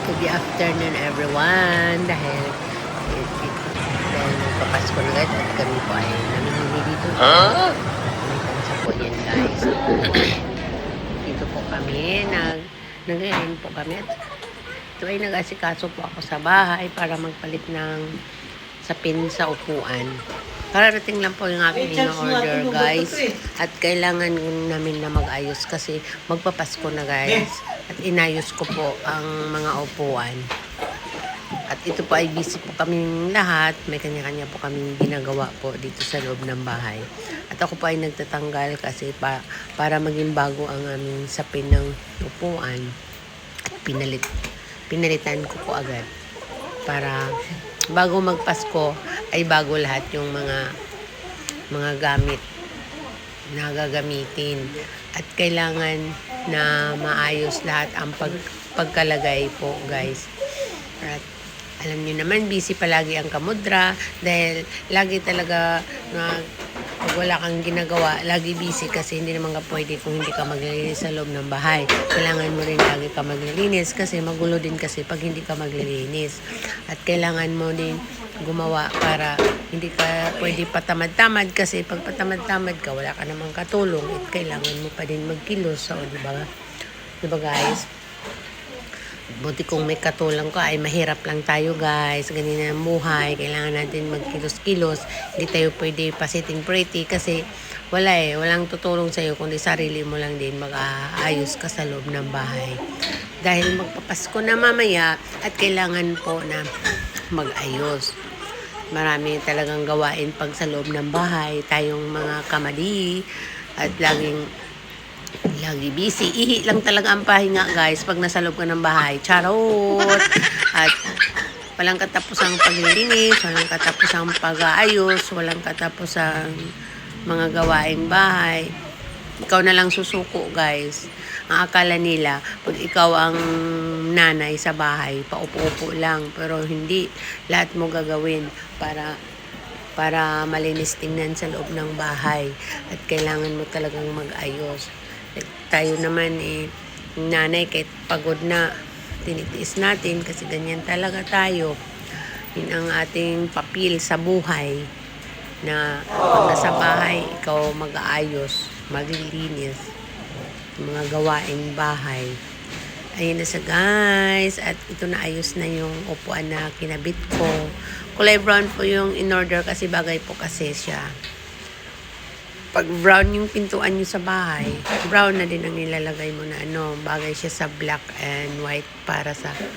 Good afternoon everyone dahil magpapasko na guys at kami po ay namimili dito. May tansa po yan guys. Dito po kami nag-ain po kami at ito ay nag-asikaso po ako sa bahay para magpalit ng sapin sa upuan. Kararating lang po yung aking in-order guys at kailangan namin na mag-ayos kasi magpapasko na guys at inayos ko po ang mga upuan at ito po ay busy po kaming lahat, may kanya-kanya po kaming ginagawa po dito sa loob ng bahay at ako po ay nagtatanggal kasi para maging bago ang aming sapin ng upuan at pinalitan ko po agad para bago magpasko ay bago lahat yung mga gamit na gagamitin at kailangan na maayos lahat ang pagkalagay po guys. At alam niyo naman busy palagi ang kamudra dahil lagi talaga pag wala kang ginagawa, lagi busy kasi hindi naman ka pwede kung hindi ka maglilinis sa loob ng bahay. Kailangan mo rin lagi ka maglilinis kasi magulo din kasi pag hindi ka maglilinis. At kailangan mo din gumawa para hindi ka pwede patamad-tamad kasi pag patamad-tamad ka, wala ka namang katulong at kailangan mo pa din magkilos. So, diba guys? Buti kung may katulong ka ay mahirap lang tayo guys. Ganyan ang buhay. Kailangan natin magkilos-kilos. Hindi tayo pwede pa-sitting pretty kasi walang tutulong sa'yo kundi sarili mo lang din mag-aayos ka sa loob ng bahay. Dahil magpapasko na mamaya at kailangan po na mag-ayos. Marami talagang gawain pag sa loob ng bahay. Tayong mga kamali at lagi busy. Ihi lang talaga ang pahinga guys pag nasa loob ka ng bahay. Charot! At walang katapusang paglilinis, walang katapusang pag-aayos, walang katapusang mga gawaing bahay. Ikaw na lang susuko guys. Ang akala nila pag ikaw ang nanay sa bahay, paupo-upo lang. Pero hindi. Lahat mo gagawin para malinis tingnan sa loob ng bahay. At kailangan mo talagang mag-ayos. Tayo naman nanay kahit pagod na tinitiis natin kasi ganyan talaga tayo. Yun ang ating papel sa buhay na pag nasa bahay ikaw mag-aayos, maglilinis mga gawaing bahay. Ayun na sa guys at ito na ayos na yung upuan na kinabit ko. Kulay brown po yung in-order kasi bagay po kasi siya. Pag brown yung pintuan nyo sa bahay, brown na din ang ilalagay mo na bagay siya sa black and white para sa